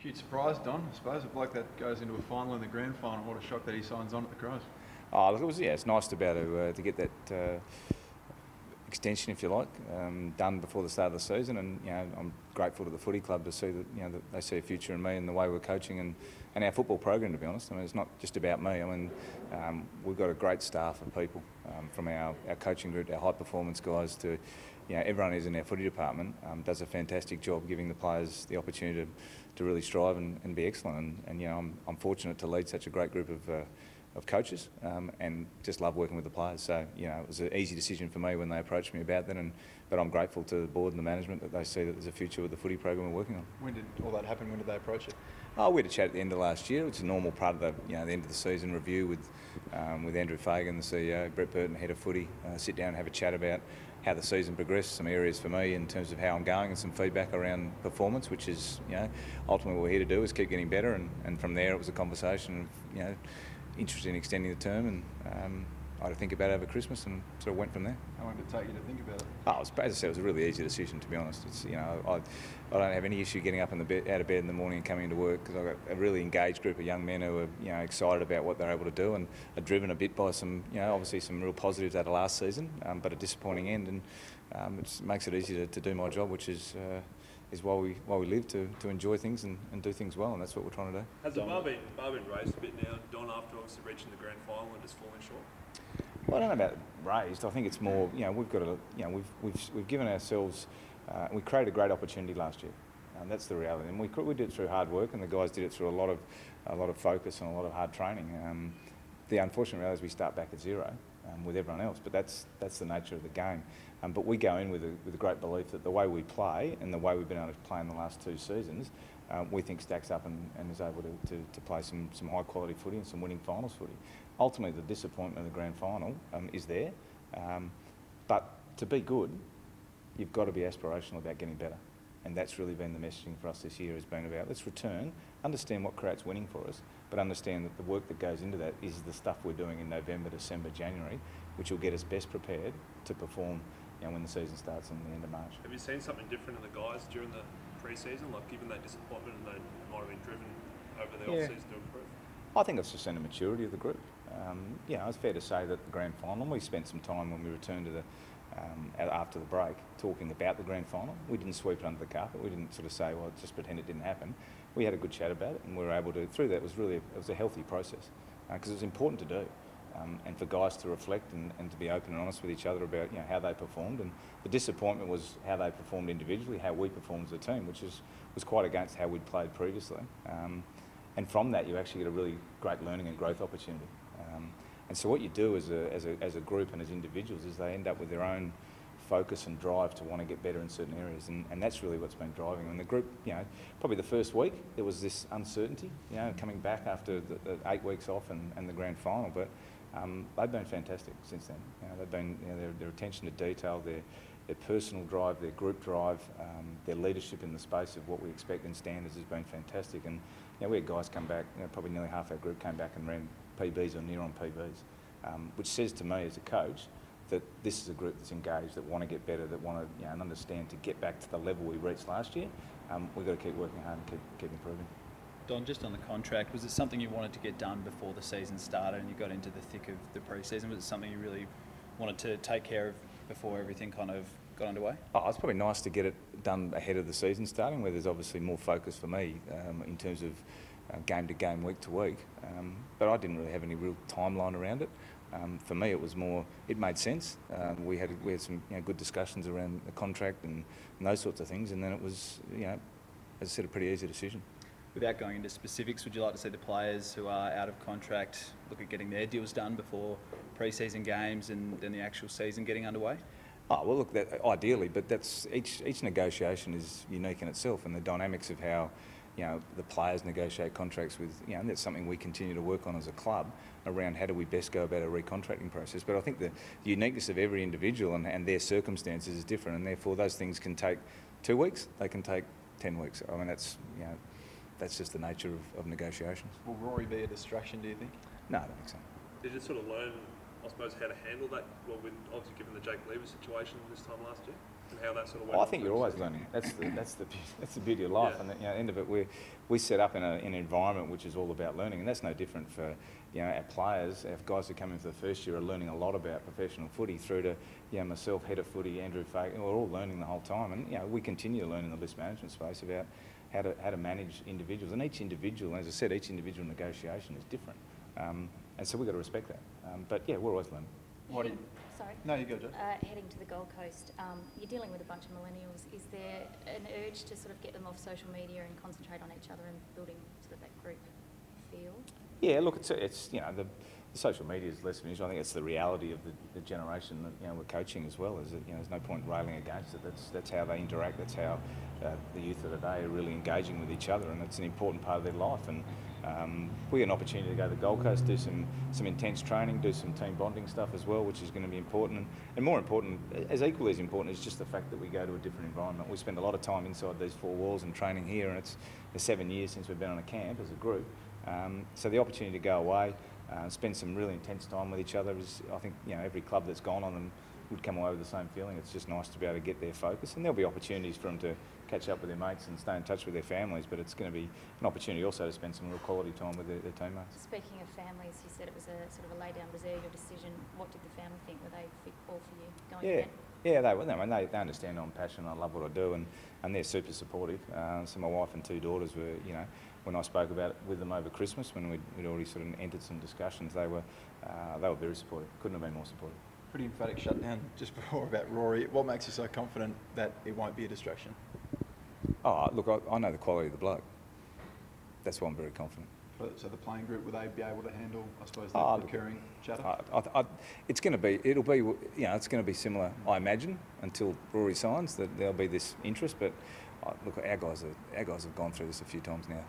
Huge surprise, Don. I suppose a bloke that goes into a final and the grand final, what a shock that he signs on at the Crows. Oh, look, it's nice to be able to get that extension, if you like, done before the start of the season, and I'm grateful to the footy club to see that that they see a future in me and the way we're coaching and our football program. To be honest, I mean, it's not just about me. I mean, we've got a great staff of people from our coaching group, our high performance guys to everyone who's in our footy department does a fantastic job giving the players the opportunity to really strive and be excellent. And I'm fortunate to lead such a great group of coaches and just love working with the players. So it was an easy decision for me when they approached me about that, but I'm grateful to the board and the management that they see that there's a future with the footy program we're working on. When did all that happen? When did they approach it? Oh, we had a chat at the end of last year. It's a normal part of the end of the season review with Andrew Fagan, the CEO, Brett Burton, head of footy, sit down and have a chat about how the season progressed, some areas for me in terms of how I'm going, and some feedback around performance, which is ultimately what we're here to do is keep getting better. And from there it was a conversation of interested in extending the term, and I had to think about it over Christmas and sort of went from there. How long did it take you to think about it? Oh, as I said, it was a really easy decision, to be honest. It's I don't have any issue getting up out of bed in the morning and coming into work, because I've got a really engaged group of young men who are excited about what they're able to do and are driven a bit by some obviously some real positives out of last season, but a disappointing end, and it makes it easy to do my job, which is why we live, to enjoy things and do things well, and that's what we're trying to do. Has the bar been raised a bit now, Don, after obviously reaching the grand final and just falling short? Well, I don't know about raised. I think it's more, we've got to, we've given ourselves, we created a great opportunity last year, and that's the reality. And we did it through hard work, and the guys did it through a lot of focus and a lot of hard training. The unfortunate reality is we start back at zero with everyone else, but that's the nature of the game. But we go in with a great belief that the way we play and the way we've been able to play in the last 2 seasons, we think stacks up and is able to play some high quality footy and some winning finals footy. Ultimately, the disappointment of the grand final is there, but to be good, you've got to be aspirational about getting better, and that's really been the messaging for us this year. Has been about, let's return, understand what creates winning for us, but understand that the work that goes into that is the stuff we're doing in November, December, January, which will get us best prepared to perform when the season starts in the end of March. Have you seen something different in the guys during the pre-season, like given that disappointment and they might have been driven over the off-season to improve? I think I've just seen the maturity of the group. It's fair to say that the grand final, we spent some time when we returned to after the break talking about the grand final. We didn't sweep it under the carpet. We didn't sort of say, well, just pretend it didn't happen. We had a good chat about it, and we were able to, through that, it was a healthy process, because it was important to do. And for guys to reflect and to be open and honest with each other about how they performed. And the disappointment was how they performed individually, how we performed as a team, which was quite against how we'd played previously. And from that, you actually get a really great learning and growth opportunity. And so what you do as a group and as individuals is they end up with their own focus and drive to want to get better in certain areas, and that's really what's been driving. And the group, probably the first week there was this uncertainty, coming back after the 8 weeks off and the grand final, but they've been fantastic since then. They've been their attention to detail, their personal drive, their group drive, their leadership in the space of what we expect in standards has been fantastic. And we had guys come back, probably nearly half our group came back and ran PBs or near on PBs, which says to me as a coach that this is a group that's engaged, that want to get better, that want to and understand to get back to the level we reached last year. We've got to keep working hard and keep improving. Don, just on the contract, was it something you wanted to get done before the season started and you got into the thick of the pre-season? Was it something you really wanted to take care of before everything kind of got underway? Oh, it's probably nice to get it done ahead of the season starting, where there's obviously more focus for me in terms of game to game, week to week. But I didn't really have any real timeline around it. For me, it was more, it made sense. We had some good discussions around the contract and those sorts of things, and then it was, as I said, a pretty easy decision. Without going into specifics, would you like to see the players who are out of contract look at getting their deals done before pre-season games and then the actual season getting underway? Oh, well, look, ideally, but that's each negotiation is unique in itself, and the dynamics of how the players negotiate contracts with, and that's something we continue to work on as a club around how do we best go about a recontracting process. But I think the uniqueness of every individual and their circumstances is different, and therefore those things can take 2 weeks, they can take 10 weeks. I mean, that's just the nature of negotiations. Will Rory be a distraction, do you think? No, I don't think so. Did you sort of learn, I suppose, how to handle that? Well, with obviously given the Jake Lever situation this time last year? and how that sort of went? Well, I think you're always learning. That's the beauty of life. Yeah. And at the end of it, we set up in an environment which is all about learning, and that's no different for our players. Our guys who come in for the first year are learning a lot about professional footy through to myself, head of footy, Andrew Pyke. We're all learning the whole time, and we continue to learn in the list management space about how to manage individuals. And each individual, as I said, each individual negotiation is different, and so we've got to respect that. But yeah, we're always learning. What do you? Sorry. No, you go, Joe. Heading to the Gold Coast, you're dealing with a bunch of millennials. Is there an urge to sort of get them off social media and concentrate on each other and building sort of that group feel? Yeah, look, it's the social media is less of an issue. I think it's the reality of the generation that we're coaching as well. Is that there's no point railing against it. That's how they interact. That's how the youth of today are really engaging with each other, and it's an important part of their life. And we get an opportunity to go to the Gold Coast, do some intense training, do some team bonding stuff as well, which is going to be important. And more important, as equally as important, is just the fact that we go to a different environment. We spend a lot of time inside these four walls and training here, and it's 7 years since we've been on a camp as a group. So the opportunity to go away, spend some really intense time with each other is, I think, every club that's gone on them would come away with the same feeling. It's just nice to be able to get their focus, and there'll be opportunities for them to catch up with their mates and stay in touch with their families, but it's going to be an opportunity also to spend some real quality time with their teammates. Speaking of families, you said it was a sort of a lay down reserve your decision. What did the family think? Were they all for you going again? Yeah, they were. I mean, they understand I'm passionate, I love what I do, and they're super supportive. So my wife and two daughters were, when I spoke about it with them over Christmas, when we'd already sort of entered some discussions, they were very supportive. Couldn't have been more supportive. Pretty emphatic shutdown just before about Rory. What makes you so confident that it won't be a distraction? Oh, look, I know the quality of the bloke. That's why I'm very confident. So the playing group, will they be able to handle, I suppose, the recurring chatter? It's going to be similar, I imagine, until Rory signs. That there'll be this interest, but look, our guys have gone through this a few times now,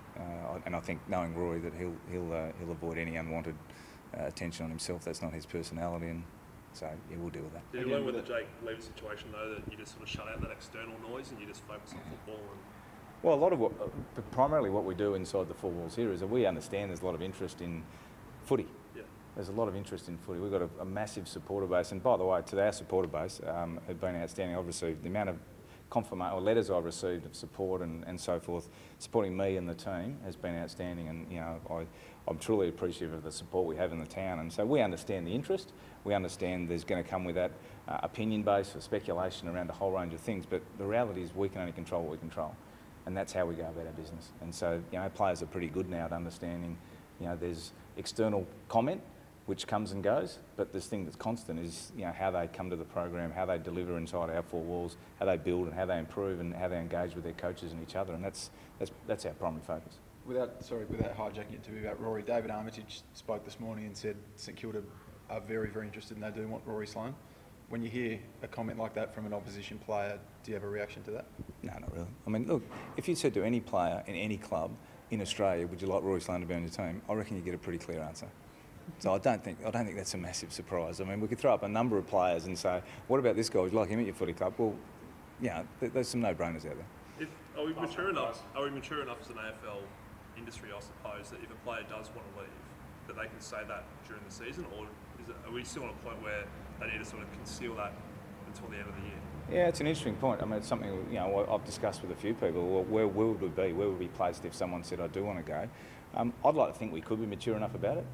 and I think knowing Rory that he'll avoid any unwanted attention on himself. That's not his personality, and so yeah, we'll deal with that. Did you learn with the Jake Lever situation though that you just sort of shut out that external noise and you just focus on football? Well, a lot of primarily what we do inside the four walls here is that we understand there's a lot of interest in footy. Yeah. There's a lot of interest in footy. We've got a massive supporter base, and by the way, to our supporter base have been outstanding. I've received the amount of confirmation or letters I've received of support and so forth, supporting me and the team has been outstanding, and I'm truly appreciative of the support we have in the town. And so we understand the interest. We understand there's going to come with that opinion base or speculation around a whole range of things. But the reality is we can only control what we control, and that's how we go about our business. And so players are pretty good now at understanding. There's external comment which comes and goes, but this thing that's constant is how they come to the program, how they deliver inside our four walls, how they build and how they improve and how they engage with their coaches and each other, and that's our primary focus. Without hijacking it to be about Rory, David Armitage spoke this morning and said St Kilda are very, very interested and they do want Rory Sloane. When you hear a comment like that from an opposition player, do you have a reaction to that? No, not really. I mean, look, if you said to any player in any club in Australia, would you like Rory Sloane to be on your team, I reckon you get a pretty clear answer. So I don't think that's a massive surprise. I mean, we could throw up a number of players and say, what about this guy? Would you like him at your footy club? Well, there's some no-brainers out there. Are we mature enough as an AFL industry, I suppose, that if a player does want to leave, that they can say that during the season, or are we still at a point where they need to sort of conceal that until the end of the year? Yeah, it's an interesting point. I mean, it's something I've discussed with a few people. Well, where would we be? Where would we be placed if someone said, I do want to go? I'd like to think we could be mature enough about it.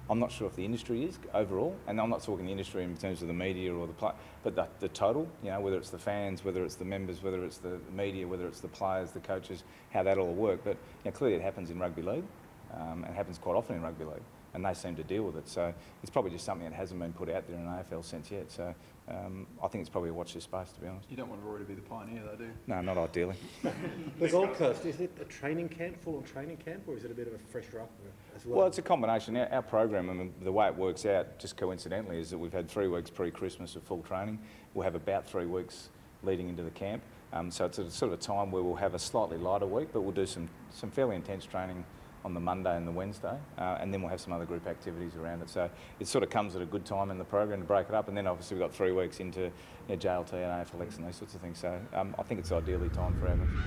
I'm not sure if the industry is overall, and I'm not talking the industry in terms of the media or the play, but the total, whether it's the fans, whether it's the members, whether it's the media, whether it's the players, the coaches, how that all work. But clearly it happens in rugby league, and it happens quite often in rugby league, and they seem to deal with it. So it's probably just something that hasn't been put out there in an AFL sense yet. So I think it's probably a watch this space, to be honest. You don't want Rory to be the pioneer, though, do you? No, not ideally. The Gold Coast, is it a training camp, full-on training camp, or is it a bit of a fresher up as well? Well, it's a combination. Our program, and the way it works out, just coincidentally, is that we've had 3 weeks pre-Christmas of full training. We'll have about 3 weeks leading into the camp. So it's a sort of a time where we'll have a slightly lighter week, but we'll do some fairly intense training on the Monday and the Wednesday, and then we'll have some other group activities around it. So it sort of comes at a good time in the program to break it up, and then obviously we've got 3 weeks into JLT and AFLX and these sorts of things. So I think it's ideally timed for everyone.